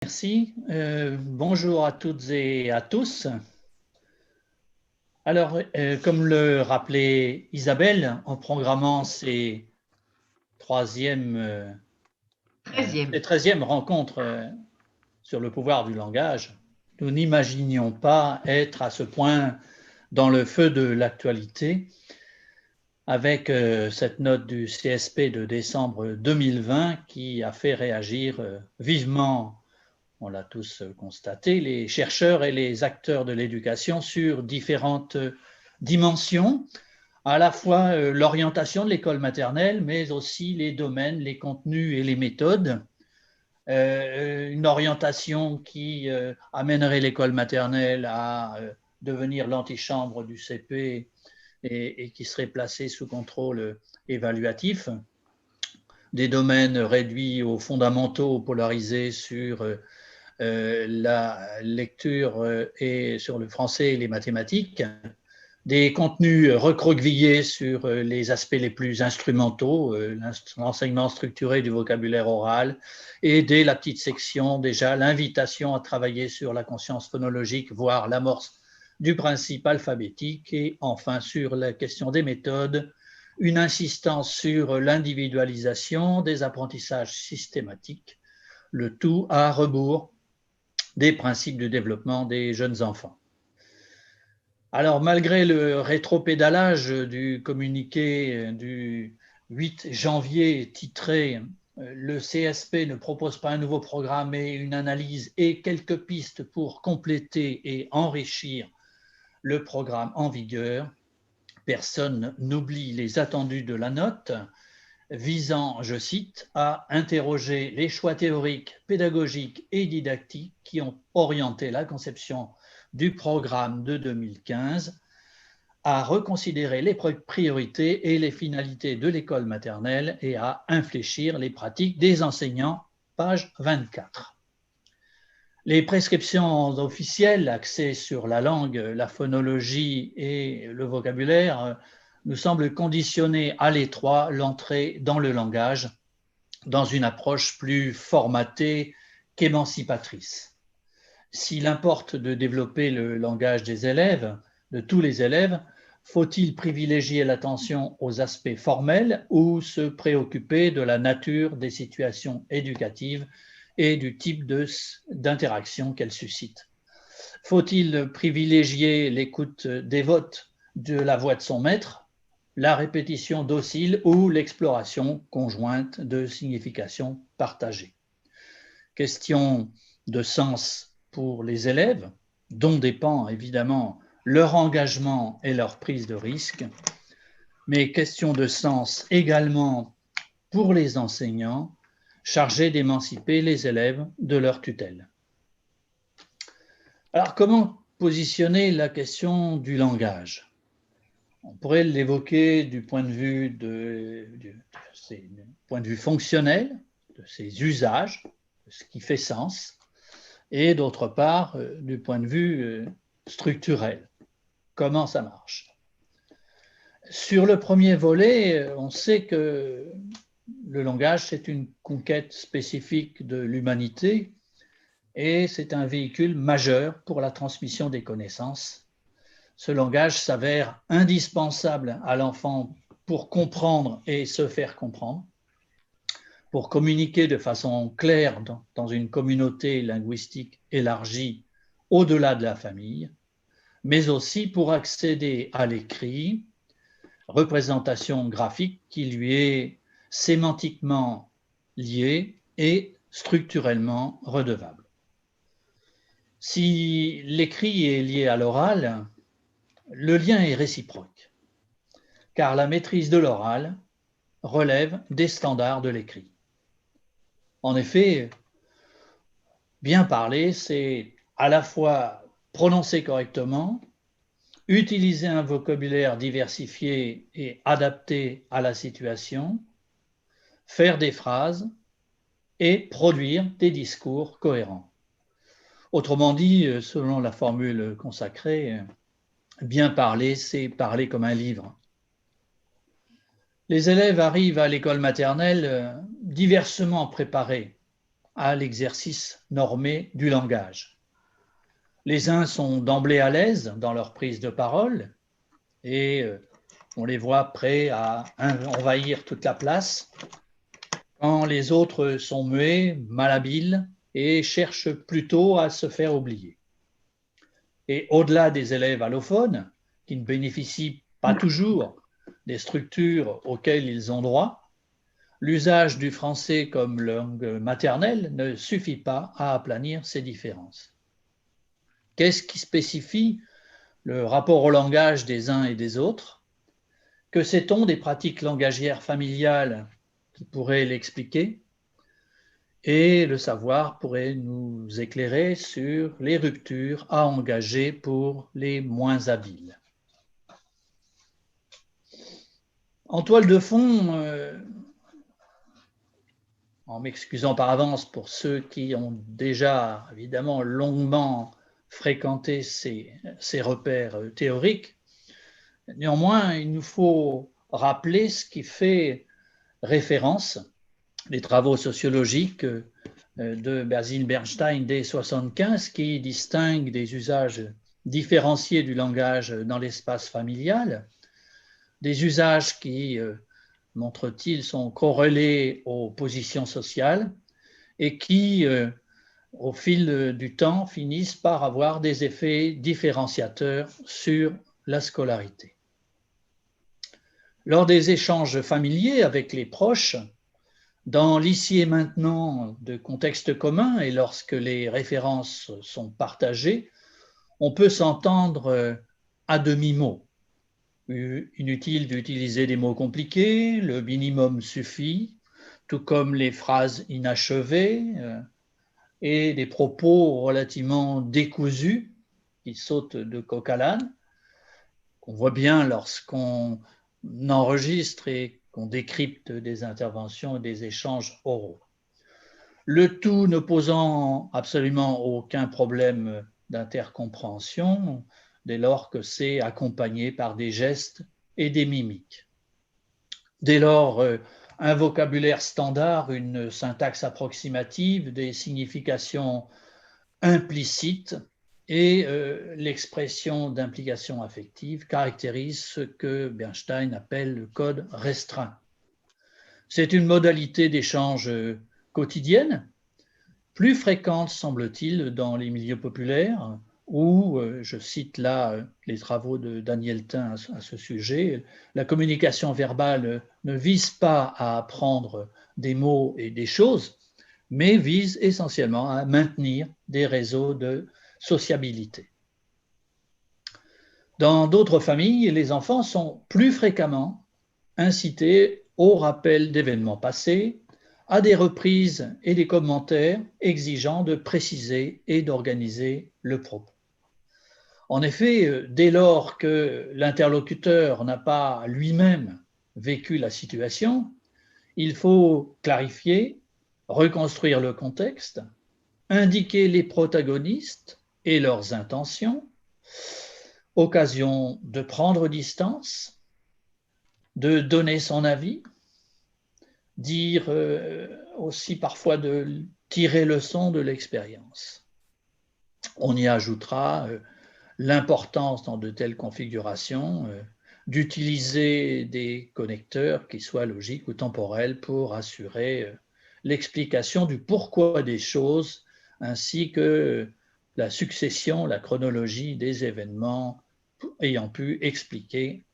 Merci. Bonjour à toutes et à tous. Alors, comme le rappelait Isabelle, en programmant ces 13e rencontres sur le pouvoir du langage, nous n'imaginions pas être à ce point dans le feu de l'actualité avec cette note du CSP de décembre 2020 qui a fait réagir vivement, on l'a tous constaté, les chercheurs et les acteurs de l'éducation sur différentes dimensions, à la fois l'orientation de l'école maternelle, mais aussi les domaines, les contenus et les méthodes. Une orientation qui amènerait l'école maternelle à devenir l'antichambre du CP et qui serait placée sous contrôle évaluatif. Des domaines réduits aux fondamentaux, polarisés sur la lecture et sur le français et les mathématiques, des contenus recroquevillés sur les aspects les plus instrumentaux, l'enseignement structuré du vocabulaire oral, et dès la petite section déjà l'invitation à travailler sur la conscience phonologique, voire l'amorce du principe alphabétique, et enfin sur la question des méthodes, une insistance sur l'individualisation des apprentissages systématiques, le tout à rebours des principes de développement des jeunes enfants. Alors, malgré le rétropédalage du communiqué du 8 janvier titré « Le CSP ne propose pas un nouveau programme mais une analyse et quelques pistes pour compléter et enrichir le programme en vigueur », personne n'oublie les attendus de la note, visant, je cite, à interroger les choix théoriques, pédagogiques et didactiques qui ont orienté la conception du programme de 2015, à reconsidérer les priorités et les finalités de l'école maternelle et à infléchir les pratiques des enseignants, page 24. Les prescriptions officielles axées sur la langue, la phonologie et le vocabulaire nous semblent conditionner à l'étroit l'entrée dans le langage dans une approche plus formatée qu'émancipatrice. S'il importe de développer le langage des élèves, de tous les élèves, faut-il privilégier l'attention aux aspects formels ou se préoccuper de la nature des situations éducatives et du type d'interaction qu'elles suscitent? Faut-il privilégier l'écoute dévote de la voix de son maître, la répétition docile ou l'exploration conjointe de significations partagées? Question de sens pour les élèves, dont dépend évidemment leur engagement et leur prise de risque, mais question de sens également pour les enseignants chargés d'émanciper les élèves de leur tutelle. Alors, comment positionner la question du langage? On pourrait l'évoquer du point de vue fonctionnel, de ses usages, de ce qui fait sens, et d'autre part, du point de vue structurel, comment ça marche. Sur le premier volet, on sait que le langage, c'est une conquête spécifique de l'humanité et c'est un véhicule majeur pour la transmission des connaissances. Ce langage s'avère indispensable à l'enfant pour comprendre et se faire comprendre, pour communiquer de façon claire dans une communauté linguistique élargie au-delà de la famille, mais aussi pour accéder à l'écrit, représentation graphique qui lui est sémantiquement liée et structurellement redevable. Si l'écrit est lié à l'oral, le lien est réciproque, car la maîtrise de l'oral relève des standards de l'écrit. En effet, bien parler, c'est à la fois prononcer correctement, utiliser un vocabulaire diversifié et adapté à la situation, faire des phrases et produire des discours cohérents. Autrement dit, selon la formule consacrée, bien parler, c'est parler comme un livre. Les élèves arrivent à l'école maternelle diversement préparés à l'exercice normé du langage. Les uns sont d'emblée à l'aise dans leur prise de parole et on les voit prêts à envahir toute la place, quand les autres sont muets, malhabiles et cherchent plutôt à se faire oublier. Et au-delà des élèves allophones, qui ne bénéficient pas toujours des structures auxquelles ils ont droit, l'usage du français comme langue maternelle ne suffit pas à aplanir ces différences. Qu'est-ce qui spécifie le rapport au langage des uns et des autres? Que sait-on des pratiques langagières familiales qui pourraient l'expliquer? Et le savoir pourrait nous éclairer sur les ruptures à engager pour les moins habiles. En toile de fond, en m'excusant par avance pour ceux qui ont déjà évidemment longuement fréquenté ces repères théoriques, néanmoins, il nous faut rappeler ce qui fait référence, les travaux sociologiques de Berzin Bernstein dès 1975, qui distinguent des usages différenciés du langage dans l'espace familial, des usages qui, montre-t-il, sont corrélés aux positions sociales et qui, au fil du temps, finissent par avoir des effets différenciateurs sur la scolarité. Lors des échanges familiers avec les proches, dans l'ici et maintenant de contextes communs et lorsque les références sont partagées, on peut s'entendre à demi-mot. Inutile d'utiliser des mots compliqués, le minimum suffit, tout comme les phrases inachevées et des propos relativement décousus qui sautent de coq à l'âne, qu'on voit bien lorsqu'on enregistre et qu'on décrypte des interventions et des échanges oraux. Le tout ne posant absolument aucun problème d'intercompréhension dès lors que c'est accompagné par des gestes et des mimiques. Dès lors, un vocabulaire standard, une syntaxe approximative, des significations implicites et l'expression d'implication affective caractérisent ce que Bernstein appelle le code restreint. C'est une modalité d'échange quotidienne, plus fréquente, semble-t-il, dans les milieux populaires, où, je cite là les travaux de Daniel Thym à ce sujet, la communication verbale ne vise pas à apprendre des mots et des choses, mais vise essentiellement à maintenir des réseaux de sociabilité. Dans d'autres familles, les enfants sont plus fréquemment incités au rappel d'événements passés, à des reprises et des commentaires exigeant de préciser et d'organiser le propos. En effet, dès lors que l'interlocuteur n'a pas lui-même vécu la situation, il faut clarifier, reconstruire le contexte, indiquer les protagonistes et leurs intentions, occasion de prendre distance, de donner son avis, dire aussi parfois de tirer leçon de l'expérience. On y ajoutera l'importance dans de telles configurations d'utiliser des connecteurs qui soient logiques ou temporels pour assurer l'explication du pourquoi des choses ainsi que la succession, la chronologie des événements ayant pu expliquer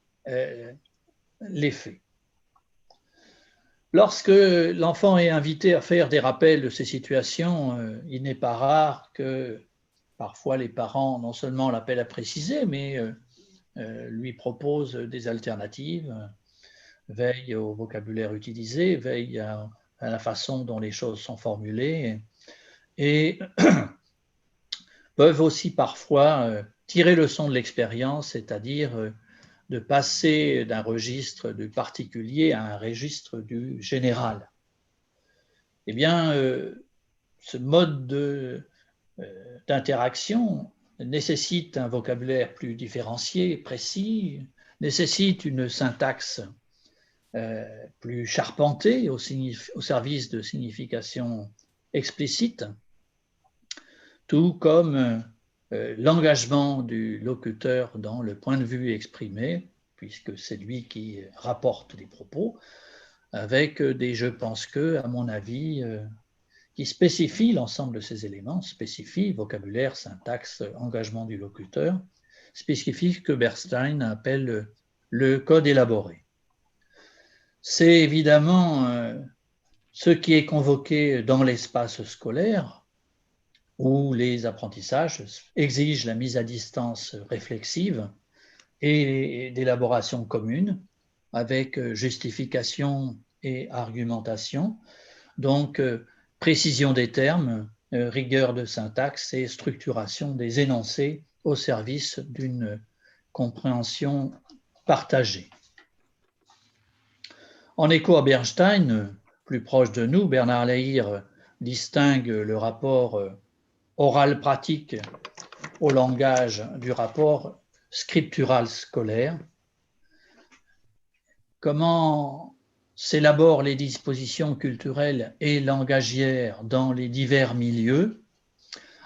les faits. Lorsque l'enfant est invité à faire des rappels de ces situations, il n'est pas rare que parfois les parents non seulement l'appellent à préciser, mais lui proposent des alternatives, veillent au vocabulaire utilisé, veillent à la façon dont les choses sont formulées et peuvent aussi parfois tirer leçon de l'expérience, c'est-à-dire de passer d'un registre du particulier à un registre du général. Eh bien, ce mode d'interaction nécessite un vocabulaire plus différencié, précis, nécessite une syntaxe plus charpentée au service de significations explicite, tout comme l'engagement du locuteur dans le point de vue exprimé, puisque c'est lui qui rapporte les propos, avec des je pense que, à mon avis, qui spécifient l'ensemble de ces éléments, spécifient vocabulaire, syntaxe, engagement du locuteur, spécifient ce que Bernstein appelle le code élaboré. C'est évidemment ce qui est convoqué dans l'espace scolaire, où les apprentissages exigent la mise à distance réflexive et d'élaboration commune, avec justification et argumentation, donc précision des termes, rigueur de syntaxe et structuration des énoncés au service d'une compréhension partagée. En écho à Bernstein, plus proche de nous, Bernard Lahire distingue le rapport oral-pratique au langage du rapport scriptural scolaire. Comment s'élaborent les dispositions culturelles et langagières dans les divers milieux.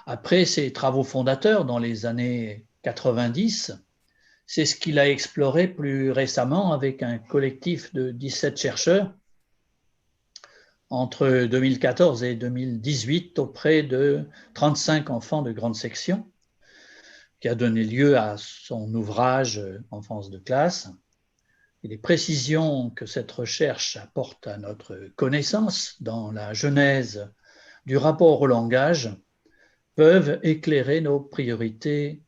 Après ses travaux fondateurs dans les années 90, c'est ce qu'il a exploré plus récemment avec un collectif de 17 chercheurs entre 2014 et 2018 auprès de 35 enfants de grande section, qui a donné lieu à son ouvrage Enfance de classe. Et les précisions que cette recherche apporte à notre connaissance dans la genèse du rapport au langage peuvent éclairer nos priorités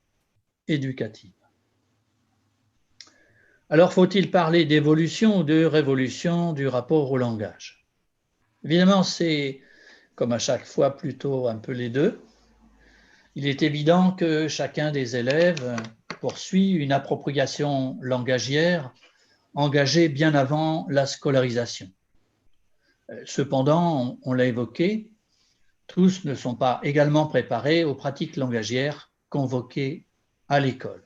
éducatives. Alors, faut-il parler d'évolution ou de révolution du rapport au langage? Évidemment, c'est, comme à chaque fois, plutôt un peu les deux. Il est évident que chacun des élèves poursuit une appropriation langagière engagée bien avant la scolarisation. Cependant, on l'a évoqué, tous ne sont pas également préparés aux pratiques langagières convoquées à l'école.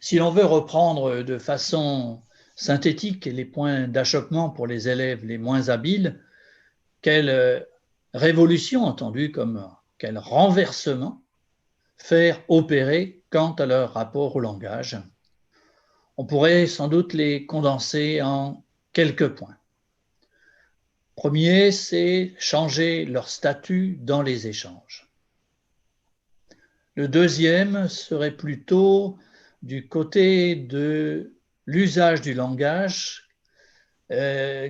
Si l'on veut reprendre de façon synthétique les points d'achoppement pour les élèves les moins habiles, quelle révolution, entendue comme quel renversement, faire opérer quant à leur rapport au langage? On pourrait sans doute les condenser en quelques points. Premier, c'est changer leur statut dans les échanges. Le deuxième serait plutôt du côté de l'usage du langage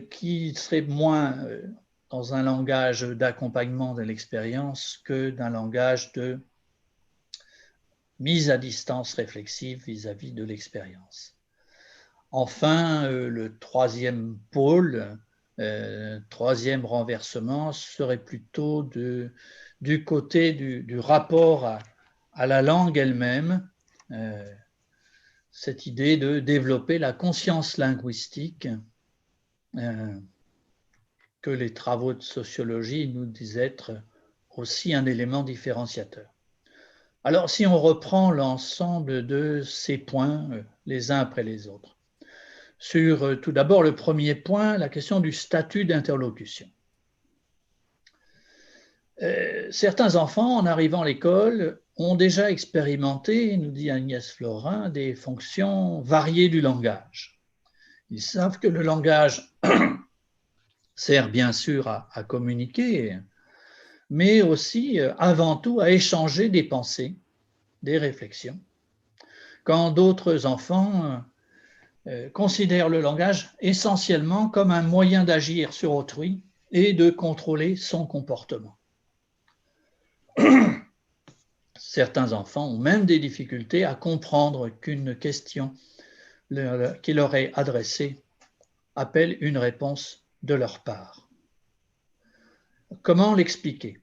qui serait moins dans un langage d'accompagnement de l'expérience que d'un langage de mise à distance réflexive vis-à-vis de l'expérience. Enfin, le troisième pôle, troisième renversement serait plutôt du côté du rapport à la langue elle-même, cette idée de développer la conscience linguistique que les travaux de sociologie nous disent être aussi un élément différenciateur. Alors, si on reprend l'ensemble de ces points les uns après les autres, sur tout d'abord le premier point, la question du statut d'interlocution. Certains enfants, en arrivant à l'école, ont déjà expérimenté, nous dit Agnès Florin, des fonctions variées du langage. Ils savent que le langage sert bien sûr à communiquer, mais aussi avant tout à échanger des pensées, des réflexions. Quand d'autres enfants considèrent le langage essentiellement comme un moyen d'agir sur autrui et de contrôler son comportement. Certains enfants ont même des difficultés à comprendre qu'une question qui leur est adressée appelle une réponse de leur part. Comment l'expliquer?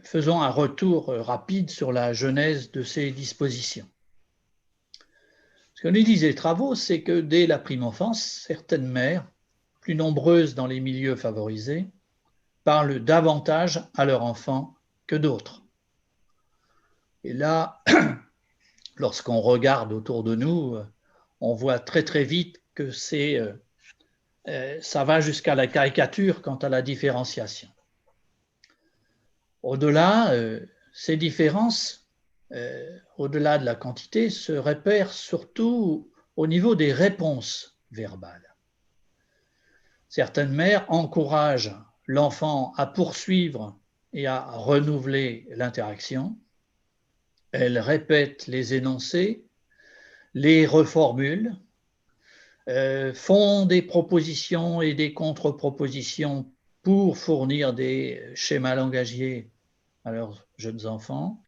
Faisons un retour rapide sur la genèse de ces dispositions. Ce que nous disent les travaux, c'est que dès la prime enfance, certaines mères, plus nombreuses dans les milieux favorisés, parlent davantage à leurs enfants que d'autres. Et là, lorsqu'on regarde autour de nous, on voit très très vite que ça va jusqu'à la caricature quant à la différenciation. Au-delà, ces différences, au-delà de la quantité, se repèrent surtout au niveau des réponses verbales. Certaines mères encouragent l'enfant à poursuivre et à renouveler l'interaction. Elles répètent les énoncés, les reformulent, font des propositions et des contre-propositions pour fournir des schémas langagiers à leurs jeunes enfants.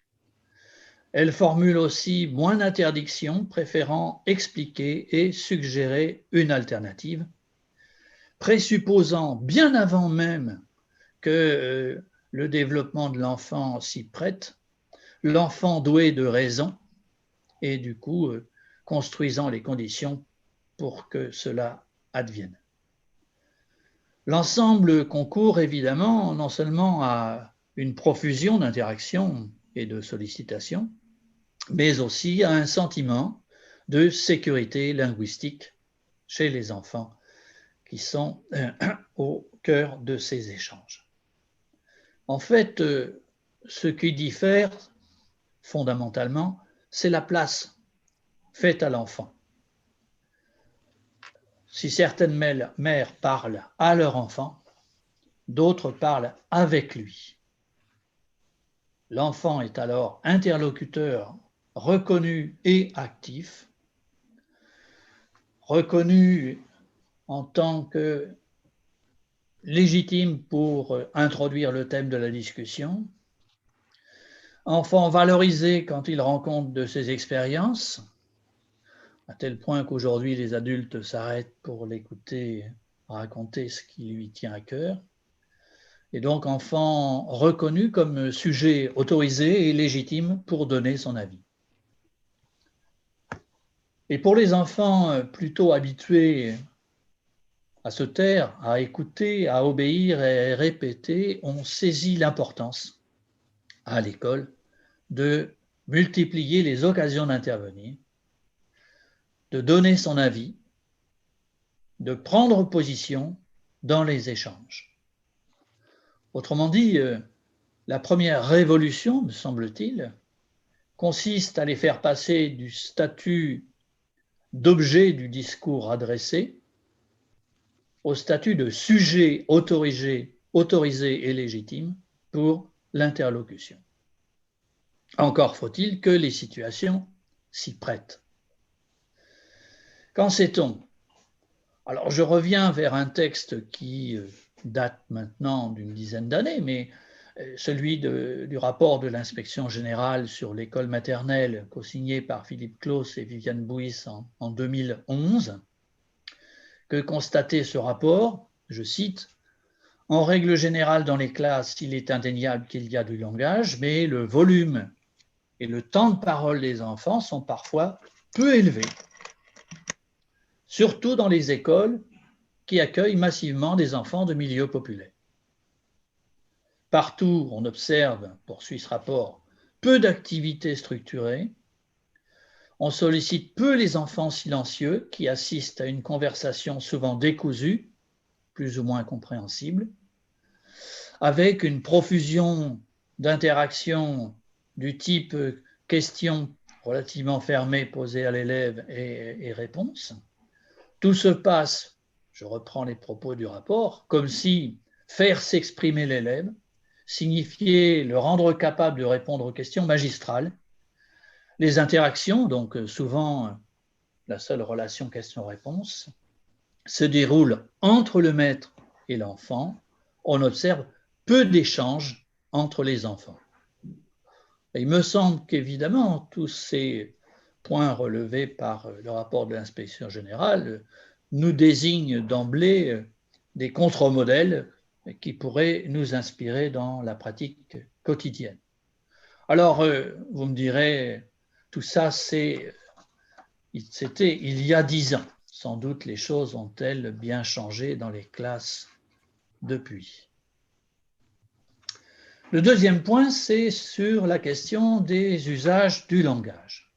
Elles formulent aussi moins d'interdictions, préférant expliquer et suggérer une alternative, présupposant bien avant même que le développement de l'enfant s'y prête, l'enfant doué de raison, et du coup construisant les conditions pour que cela advienne. L'ensemble concourt évidemment non seulement à une profusion d'interactions et de sollicitations, mais aussi à un sentiment de sécurité linguistique chez les enfants qui sont au cœur de ces échanges. En fait, ce qui diffère fondamentalement, c'est la place faite à l'enfant. Si certaines mères parlent à leur enfant, d'autres parlent avec lui. L'enfant est alors interlocuteur reconnu et actif, reconnu en tant que légitime pour introduire le thème de la discussion, enfant valorisé quand il rend compte de ses expériences, à tel point qu'aujourd'hui les adultes s'arrêtent pour l'écouter raconter ce qui lui tient à cœur, et donc enfant reconnu comme sujet autorisé et légitime pour donner son avis. Et pour les enfants plutôt habitués à se taire, à écouter, à obéir et à répéter, on saisit l'importance à l'école de multiplier les occasions d'intervenir, de donner son avis, de prendre position dans les échanges. Autrement dit, la première révolution, me semble-t-il, consiste à les faire passer du statut d'objet du discours adressé au statut de sujet autorisé et légitime pour l'interlocution. Encore faut-il que les situations s'y prêtent. Qu'en sait-on? Alors je reviens vers un texte qui date maintenant d'une dizaine d'années, mais celui du rapport de l'inspection générale sur l'école maternelle, co-signé par Philippe Claus et Viviane Bouis en 2011, que constatait ce rapport, je cite, « En règle générale, dans les classes, il est indéniable qu'il y a du langage, mais le volume et le temps de parole des enfants sont parfois peu élevés, surtout dans les écoles qui accueillent massivement des enfants de milieux populaires. Partout, on observe, poursuit ce rapport, peu d'activités structurées. On sollicite peu les enfants silencieux qui assistent à une conversation souvent décousue, plus ou moins compréhensible, avec une profusion d'interactions du type questions relativement fermées posées à l'élève et réponses. Tout se passe, je reprends les propos du rapport, comme si faire s'exprimer l'élève signifiait le rendre capable de répondre aux questions magistrales. Les interactions, donc souvent la seule relation question-réponse, se déroulent entre le maître et l'enfant. On observe peu d'échanges entre les enfants. Et il me semble qu'évidemment, tous ces points relevés par le rapport de l'inspection générale nous désignent d'emblée des contre-modèles qui pourraient nous inspirer dans la pratique quotidienne. Alors, vous me direz, tout ça, c'était il y a 10 ans. Sans doute les choses ont-elles bien changé dans les classes depuis. Le deuxième point, c'est sur la question des usages du langage.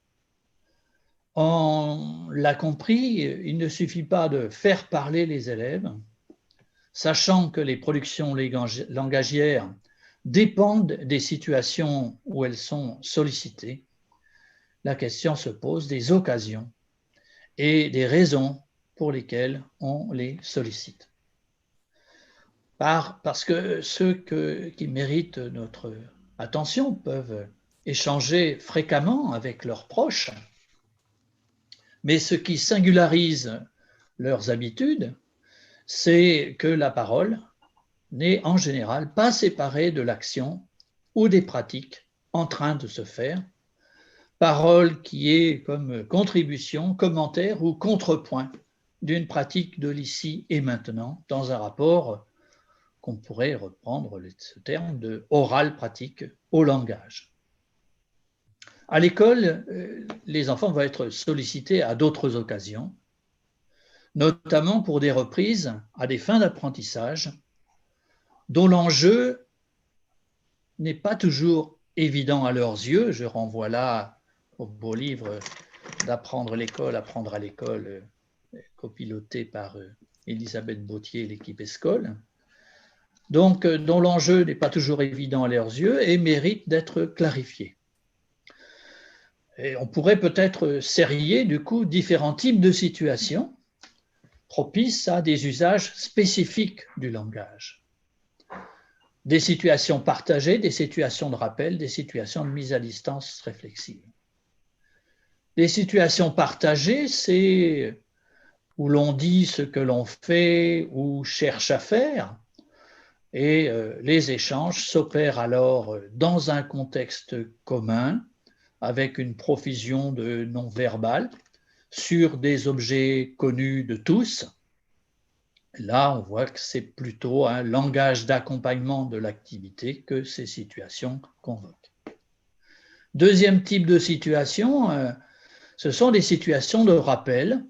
On l'a compris, il ne suffit pas de faire parler les élèves, sachant que les productions langagières dépendent des situations où elles sont sollicitées. La question se pose des occasions et des raisons pour lesquelles on les sollicite. Parce que ceux qui méritent notre attention peuvent échanger fréquemment avec leurs proches, mais ce qui singularise leurs habitudes, c'est que la parole n'est en général pas séparée de l'action ou des pratiques en train de se faire, parole qui est comme contribution, commentaire ou contrepoint d'une pratique de l'ici et maintenant dans un rapport qu'on pourrait reprendre ce terme de oral pratique au langage. À l'école, les enfants vont être sollicités à d'autres occasions, notamment pour des reprises à des fins d'apprentissage dont l'enjeu n'est pas toujours évident à leurs yeux. Je renvoie là au beau livre d'Apprendre l'école, apprendre à l'école, copiloté par Elisabeth Bautier et l'équipe ESCOL. Donc, dont l'enjeu n'est pas toujours évident à leurs yeux et mérite d'être clarifié. Et on pourrait peut-être serrer du coup différents types de situations propices à des usages spécifiques du langage. Des situations partagées, des situations de rappel, des situations de mise à distance réflexive. Les situations partagées, c'est où l'on dit ce que l'on fait ou cherche à faire, et les échanges s'opèrent alors dans un contexte commun, avec une profusion de non-verbal, sur des objets connus de tous. Là, on voit que c'est plutôt un langage d'accompagnement de l'activité que ces situations convoquent. Deuxième type de situation, ce sont des situations de rappel,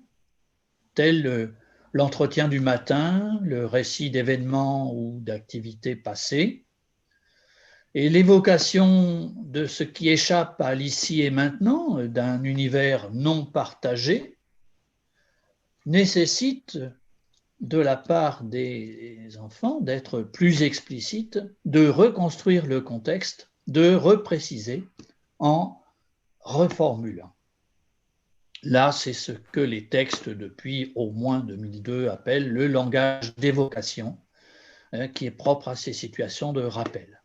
telles l'entretien du matin, le récit d'événements ou d'activités passées, et l'évocation de ce qui échappe à l'ici et maintenant, d'un univers non partagé, nécessite de la part des enfants d'être plus explicite, de reconstruire le contexte, de repréciser en reformulant. Là, c'est ce que les textes depuis au moins 2002 appellent le langage d'évocation, qui est propre à ces situations de rappel.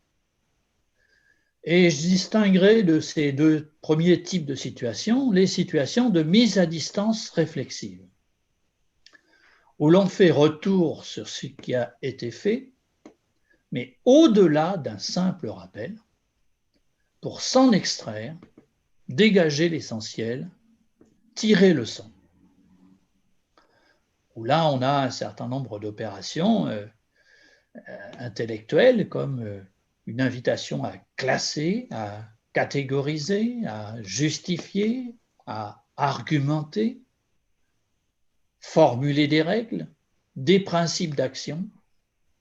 Et je distinguerai de ces deux premiers types de situations les situations de mise à distance réflexive, où l'on fait retour sur ce qui a été fait, mais au-delà d'un simple rappel, pour s'en extraire, dégager l'essentiel, tirer le son. Où là, on a un certain nombre d'opérations intellectuelles, comme une invitation à classer, à catégoriser, à justifier, à argumenter, formuler des règles, des principes d'action.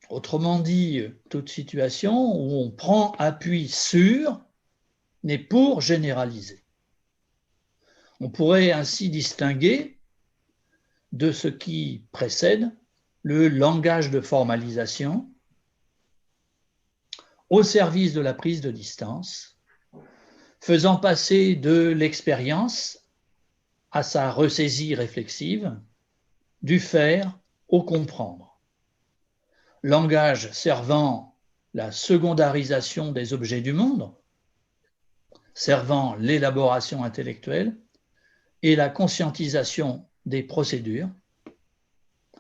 Autrement dit, toute situation où on prend appui sur, mais pour généraliser. On pourrait ainsi distinguer de ce qui précède le langage de formalisation au service de la prise de distance, faisant passer de l'expérience à sa ressaisie réflexive, du faire au comprendre. Langage servant la secondarisation des objets du monde, servant l'élaboration intellectuelle et la conscientisation des procédures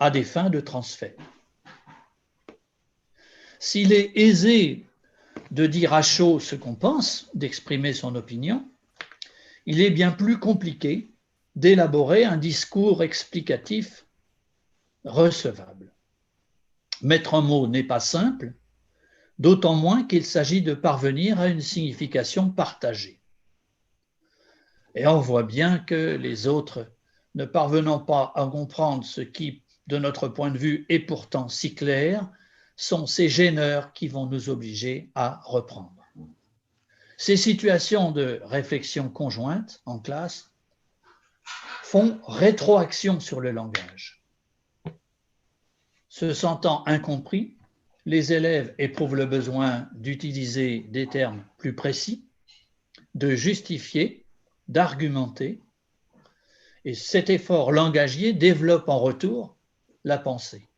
à des fins de transfert. S'il est aisé de dire à chaud ce qu'on pense, d'exprimer son opinion, il est bien plus compliqué d'élaborer un discours explicatif recevable. Mettre un mot n'est pas simple, d'autant moins qu'il s'agit de parvenir à une signification partagée. Et on voit bien que les autres, ne parvenant pas à comprendre ce qui, de notre point de vue, est pourtant si clair, sont ces gêneurs qui vont nous obliger à reprendre. Ces situations de réflexion conjointe en classe font rétroaction sur le langage. Se sentant incompris, les élèves éprouvent le besoin d'utiliser des termes plus précis, de justifier, d'argumenter, et cet effort langagier développe en retour la pensée.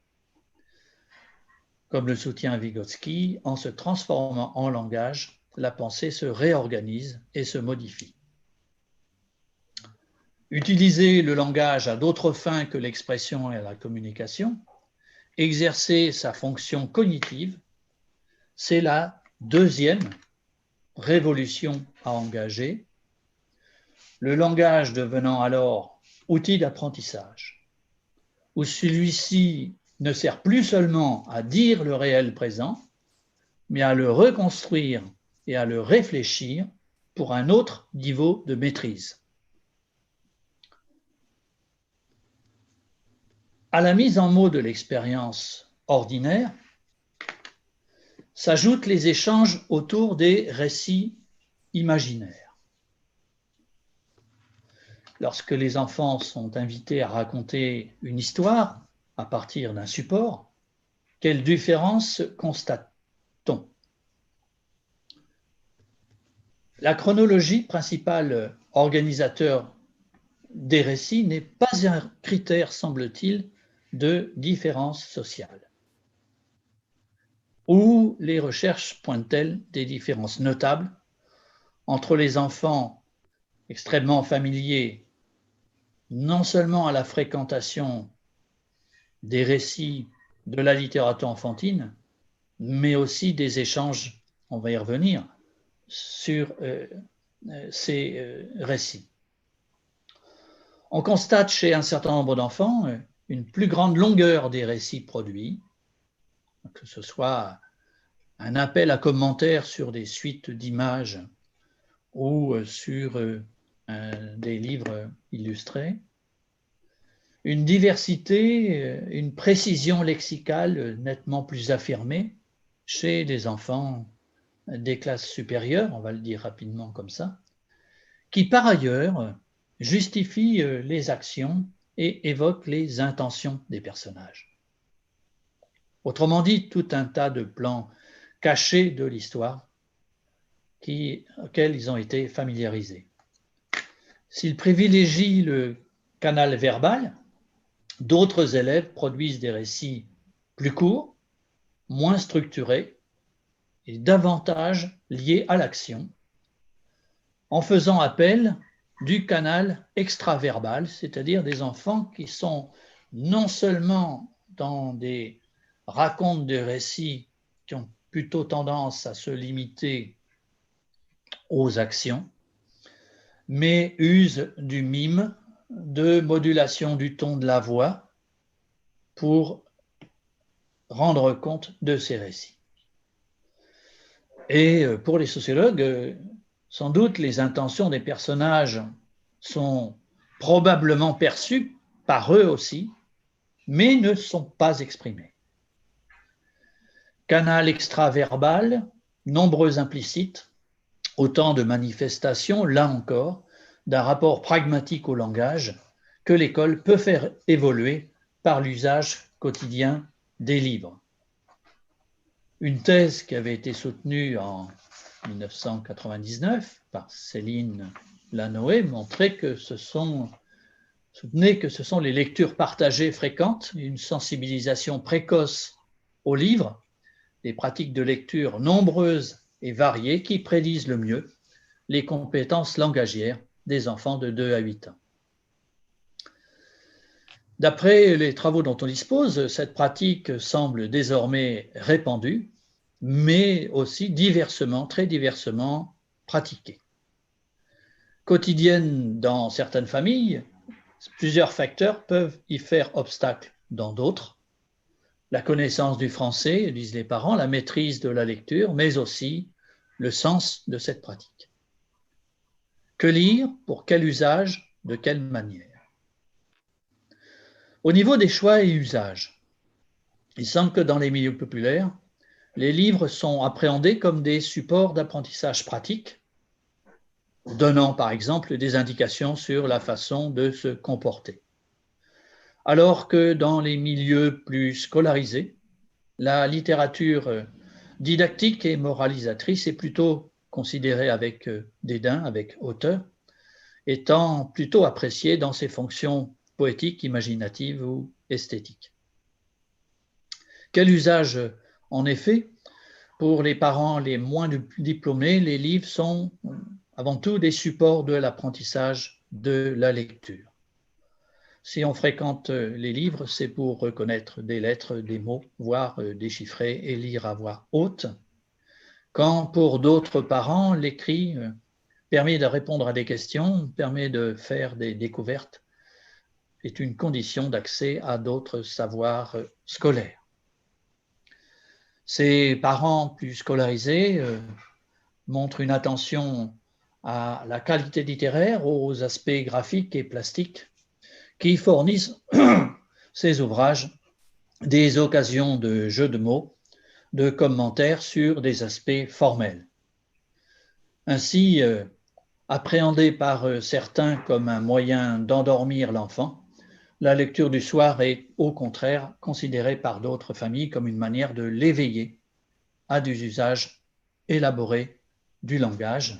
Comme le soutient Vygotsky, en se transformant en langage, la pensée se réorganise et se modifie. Utiliser le langage à d'autres fins que l'expression et la communication, exercer sa fonction cognitive, c'est la deuxième révolution à engager, le langage devenant alors outil d'apprentissage, où celui-ci ne sert plus seulement à dire le réel présent, mais à le reconstruire et à le réfléchir pour un autre niveau de maîtrise. À la mise en mots de l'expérience ordinaire s'ajoutent les échanges autour des récits imaginaires. Lorsque les enfants sont invités à raconter une histoire à partir d'un support, quelle différence constate-t-on? La chronologie, principal organisateur des récits, n'est pas un critère, semble-t-il, de différence sociale. Où les recherches pointent-elles des différences notables entre les enfants extrêmement familiers, non seulement à la fréquentation des récits de la littérature enfantine, mais aussi des échanges, on va y revenir, sur ces récits. On constate chez un certain nombre d'enfants une plus grande longueur des récits produits, que ce soit un appel à commentaires sur des suites d'images ou sur des livres illustrés, une diversité, une précision lexicale nettement plus affirmée chez les enfants des classes supérieures, on va le dire rapidement comme ça, qui par ailleurs justifient les actions et évoquent les intentions des personnages. Autrement dit, tout un tas de plans cachés de l'histoire auxquels ils ont été familiarisés. S'ils privilégient le canal verbal, d'autres élèves produisent des récits plus courts, moins structurés et davantage liés à l'action, en faisant appel du canal extraverbal, c'est-à-dire des enfants qui sont non seulement dans des racontes de récits qui ont plutôt tendance à se limiter aux actions, mais usent du mime, de modulation du ton de la voix pour rendre compte de ces récits. Et pour les sociologues, sans doute les intentions des personnages sont probablement perçues par eux aussi, mais ne sont pas exprimées. Canal extraverbal, nombreux implicites, autant de manifestations, là encore, d'un rapport pragmatique au langage que l'école peut faire évoluer par l'usage quotidien des livres. Une thèse qui avait été soutenue en 1999 par Céline Lanoé montrait que soutenait que ce sont les lectures partagées fréquentes, une sensibilisation précoce aux livres, des pratiques de lecture nombreuses et variées qui prédisent le mieux les compétences langagières des enfants de 2 à 8 ans. D'après les travaux dont on dispose, cette pratique semble désormais répandue, mais aussi diversement, très diversement pratiquée. Quotidienne dans certaines familles, plusieurs facteurs peuvent y faire obstacle dans d'autres. La connaissance du français, disent les parents, la maîtrise de la lecture, mais aussi le sens de cette pratique. Que lire, pour quel usage, de quelle manière? Au niveau des choix et usages, il semble que dans les milieux populaires, les livres sont appréhendés comme des supports d'apprentissage pratique, donnant par exemple des indications sur la façon de se comporter. Alors que dans les milieux plus scolarisés, La littérature didactique et moralisatrice est plutôt considérée avec dédain, avec hauteur, étant plutôt appréciée dans ses fonctions poétiques, imaginatives ou esthétiques. Quel usage, en effet, pour les parents les moins diplômés, les livres sont avant tout des supports de l'apprentissage de la lecture. Si on fréquente les livres, c'est pour reconnaître des lettres, des mots, voire déchiffrer et lire à voix haute. Quand pour d'autres parents, l'écrit permet de répondre à des questions, permet de faire des découvertes, est une condition d'accès à d'autres savoirs scolaires. Ces parents plus scolarisés montrent une attention à la qualité littéraire, aux aspects graphiques et plastiques qui fournissent ces ouvrages des occasions de jeux de mots, de commentaires sur des aspects formels. Ainsi, appréhendée par certains comme un moyen d'endormir l'enfant, la lecture du soir est au contraire considérée par d'autres familles comme une manière de l'éveiller à des usages élaborés du langage,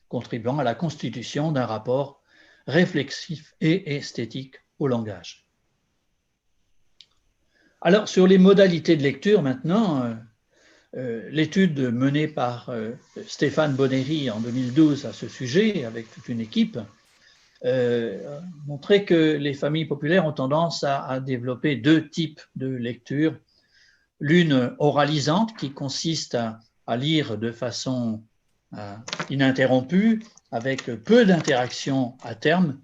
contribuant à la constitution d'un rapport réflexif et esthétique au langage. Alors, sur les modalités de lecture maintenant, l'étude menée par Stéphane Bonnery en 2012 à ce sujet, avec toute une équipe, montrait que les familles populaires ont tendance à développer deux types de lecture. L'une oralisante, qui consiste à lire de façon ininterrompue, avec peu d'interaction à terme,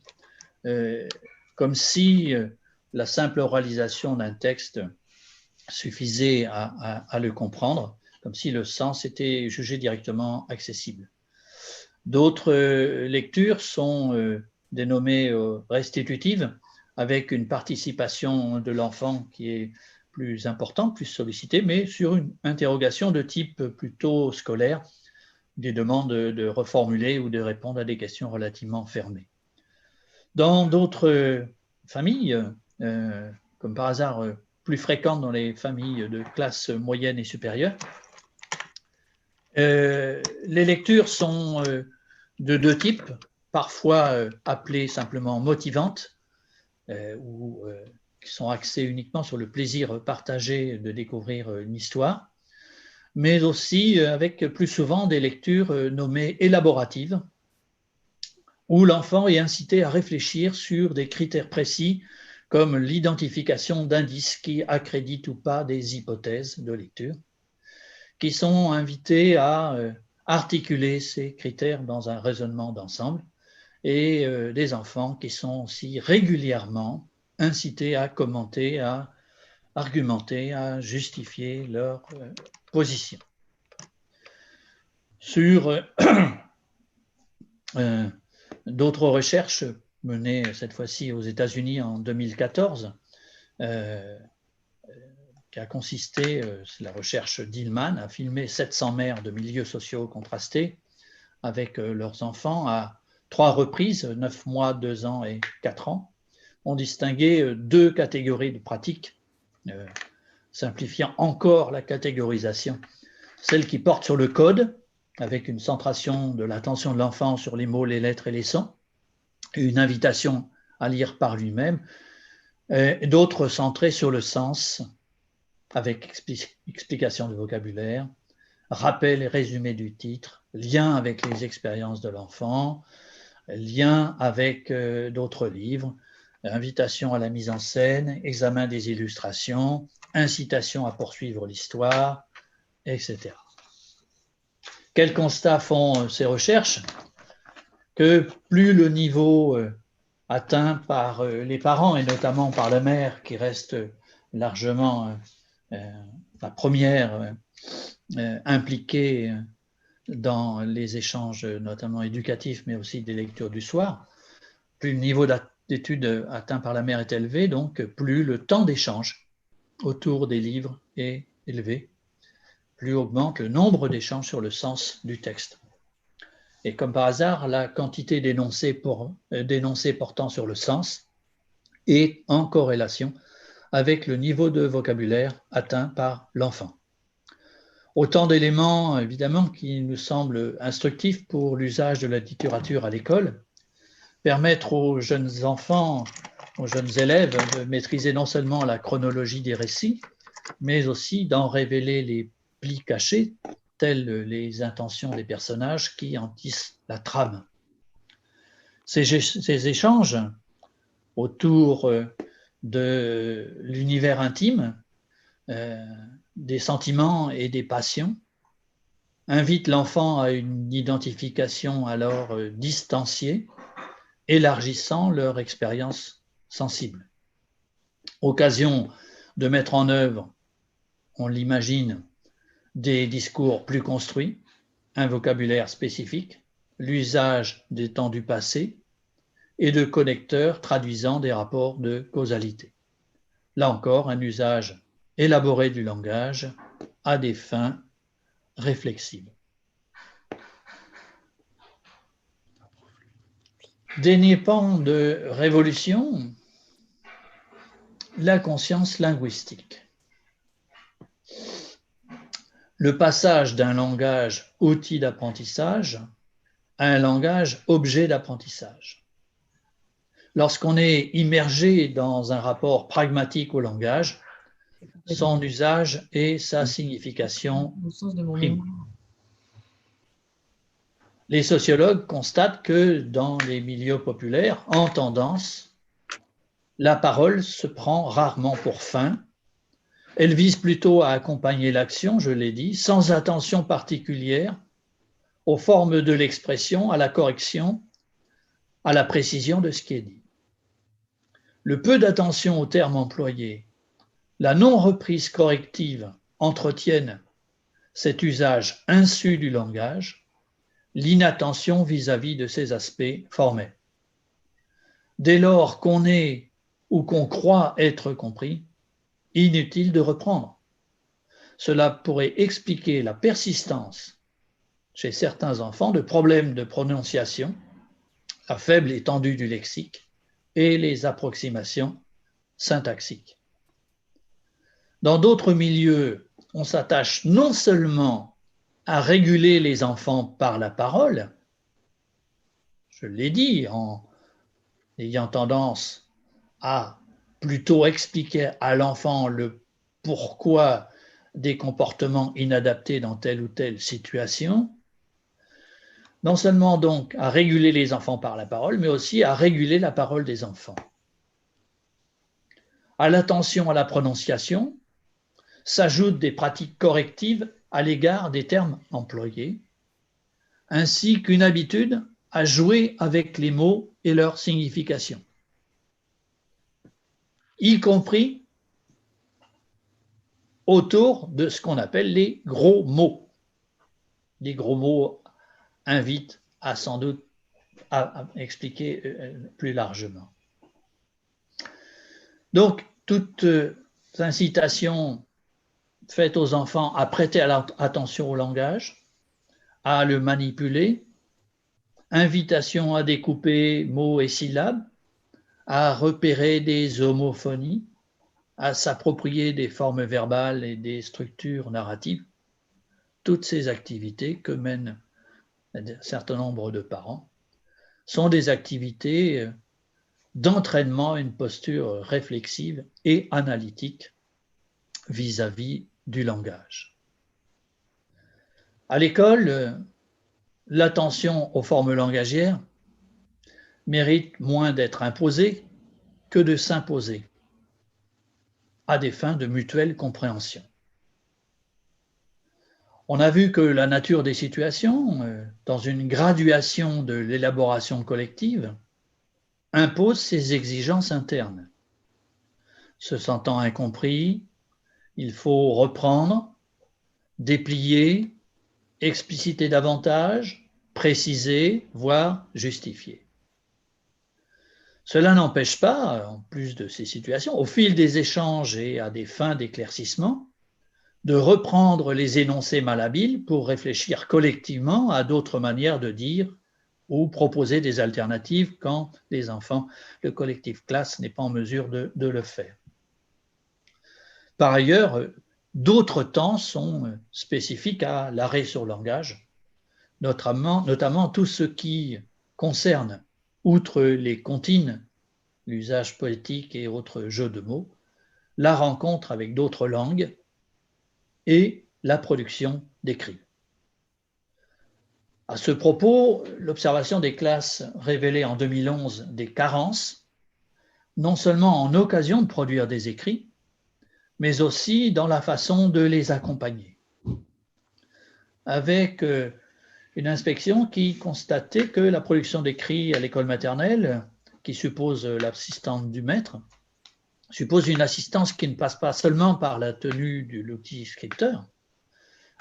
comme si la simple oralisation d'un texte suffisait à le comprendre, comme si le sens était jugé directement accessible. D'autres lectures sont dénommées restitutives, avec une participation de l'enfant qui est plus importante, plus sollicitée, mais sur une interrogation de type plutôt scolaire, des demandes de reformuler ou de répondre à des questions relativement fermées. Dans d'autres familles, comme par hasard plus fréquentes dans les familles de classe moyenne et supérieure, les lectures sont de deux types, parfois appelées simplement motivantes, ou qui sont axées uniquement sur le plaisir partagé de découvrir une histoire, mais aussi avec plus souvent des lectures nommées élaboratives, où l'enfant est incité à réfléchir sur des critères précis comme l'identification d'indices qui accréditent ou pas des hypothèses de lecture, qui sont invités à articuler ces critères dans un raisonnement d'ensemble, et des enfants qui sont aussi régulièrement incités à commenter, à argumenter, à justifier leur position. Sur d'autres recherches menées cette fois-ci aux États-Unis en 2014, qui a consisté, c'est la recherche d'Hillman, à filmer 700 mères de milieux sociaux contrastés avec leurs enfants à 3 reprises, 9 mois, 2 ans et 4 ans, ont distingué 2 catégories de pratiques, simplifiant encore la catégorisation. Celle qui porte sur le code, avec une centration de l'attention de l'enfant sur les mots, les lettres et les sons, et une invitation à lire par lui-même, et d'autres centrées sur le sens, avec explication du vocabulaire, rappel et résumé du titre, lien avec les expériences de l'enfant, lien avec d'autres livres, invitation à la mise en scène, examen des illustrations, incitation à poursuivre l'histoire, etc. Quel constat font ces recherches? Que plus le niveau atteint par les parents, et notamment par la mère, qui reste largement la première impliquée dans les échanges, notamment éducatifs, mais aussi des lectures du soir, plus le niveau d'études atteint par la mère est élevé, donc plus le temps d'échange autour des livres est élevé, plus augmente le nombre d'échanges sur le sens du texte. Et comme par hasard, la quantité d'énoncés portant sur le sens est en corrélation avec le niveau de vocabulaire atteint par l'enfant. Autant d'éléments, évidemment, qui nous semblent instructifs pour l'usage de la littérature à l'école. Permettre aux jeunes enfants, aux jeunes élèves de maîtriser non seulement la chronologie des récits, mais aussi d'en révéler les plis cachés, tels les intentions des personnages qui en tissent la trame. Ces échanges autour de l'univers intime, des sentiments et des passions, invitent l'enfant à une identification alors distanciée, élargissant leur expérience sensible. Occasion de mettre en œuvre, on l'imagine, des discours plus construits, un vocabulaire spécifique, l'usage des temps du passé et de connecteurs traduisant des rapports de causalité. Là encore, un usage élaboré du langage à des fins réflexives. Dernier pan de révolution, la conscience linguistique. Le passage d'un langage outil d'apprentissage à un langage objet d'apprentissage. Lorsqu'on est immergé dans un rapport pragmatique au langage, son usage et sa signification priment. Les sociologues constatent que dans les milieux populaires, en tendance, la parole se prend rarement pour fin. Elle vise plutôt à accompagner l'action, je l'ai dit, sans attention particulière aux formes de l'expression, à la correction, à la précision de ce qui est dit. Le peu d'attention aux termes employés, la non-reprise corrective entretiennent cet usage insu du langage, l'inattention vis-à-vis de ces aspects formels. Dès lors qu'on est ou qu'on croit être compris, inutile de reprendre. Cela pourrait expliquer la persistance chez certains enfants de problèmes de prononciation, la faible étendue du lexique et les approximations syntaxiques. Dans d'autres milieux, on s'attache non seulement à réguler les enfants par la parole, je l'ai dit, en ayant tendance à plutôt expliquer à l'enfant le pourquoi des comportements inadaptés dans telle ou telle situation, non seulement donc à réguler les enfants par la parole, mais aussi à réguler la parole des enfants. À l'attention à la prononciation s'ajoutent des pratiques correctives à l'égard des termes employés, ainsi qu'une habitude à jouer avec les mots et leur signification, y compris autour de ce qu'on appelle les gros mots. Les gros mots invitent à sans doute à expliquer plus largement. Donc, toute incitation faite aux enfants à prêter attention au langage, à le manipuler, invitation à découper mots et syllabes, à repérer des homophonies, à s'approprier des formes verbales et des structures narratives, toutes ces activités que mènent un certain nombre de parents sont des activités d'entraînement à une posture réflexive et analytique vis-à-vis du langage. À l'école, l'attention aux formes langagières mérite moins d'être imposée que de s'imposer à des fins de mutuelle compréhension. On a vu que la nature des situations, dans une graduation de l'élaboration collective, impose ses exigences internes. Se sentant incompris, il faut reprendre, déplier, expliciter davantage, préciser, voire justifier. Cela n'empêche pas, en plus de ces situations, au fil des échanges et à des fins d'éclaircissement, de reprendre les énoncés malhabiles pour réfléchir collectivement à d'autres manières de dire ou proposer des alternatives quand les enfants, le collectif classe n'est pas en mesure de le faire. Par ailleurs, d'autres temps sont spécifiques à l'arrêt sur langage, notamment tout ce qui concerne, outre les comptines, l'usage poétique et autres jeux de mots, la rencontre avec d'autres langues et la production d'écrits. À ce propos, l'observation des classes révélait en 2011 des carences, non seulement en occasion de produire des écrits, mais aussi dans la façon de les accompagner. Avec une inspection qui constatait que la production d'écrits à l'école maternelle, qui suppose l'assistante du maître, suppose une assistance qui ne passe pas seulement par la tenue de l'outil scripteur,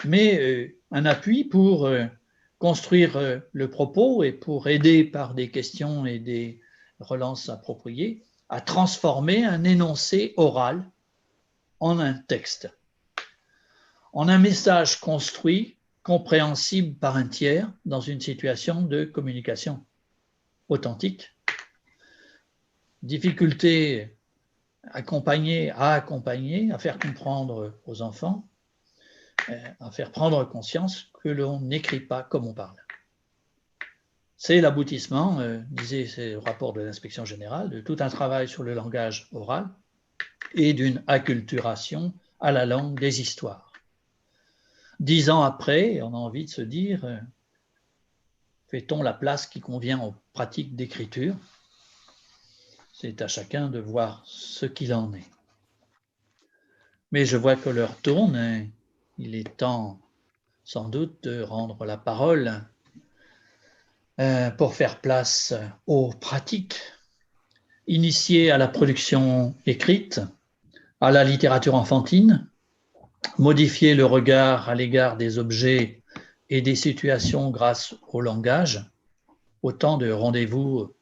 mais un appui pour construire le propos et pour aider par des questions et des relances appropriées à transformer un énoncé oral en un texte, en un message construit, compréhensible par un tiers dans une situation de communication authentique. Difficulté à accompagner, à faire comprendre aux enfants, à faire prendre conscience que l'on n'écrit pas comme on parle. C'est l'aboutissement, disait le rapport de l'inspection générale, de tout un travail sur le langage oral et d'une acculturation à la langue des histoires. 10 ans après, on a envie de se dire, fait-on la place qui convient aux pratiques d'écriture? C'est à chacun de voir ce qu'il en est. Mais je vois que l'heure tourne et il est temps sans doute de rendre la parole pour faire place aux pratiques initiées à la production écrite, à la littérature enfantine, modifier le regard à l'égard des objets et des situations grâce au langage, autant de rendez-vous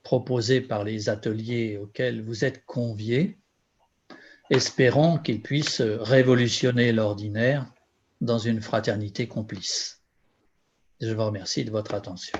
proposés par les ateliers auxquels vous êtes conviés. Espérons qu'ils puissent révolutionner l'ordinaire dans une fraternité complice. Je vous remercie de votre attention.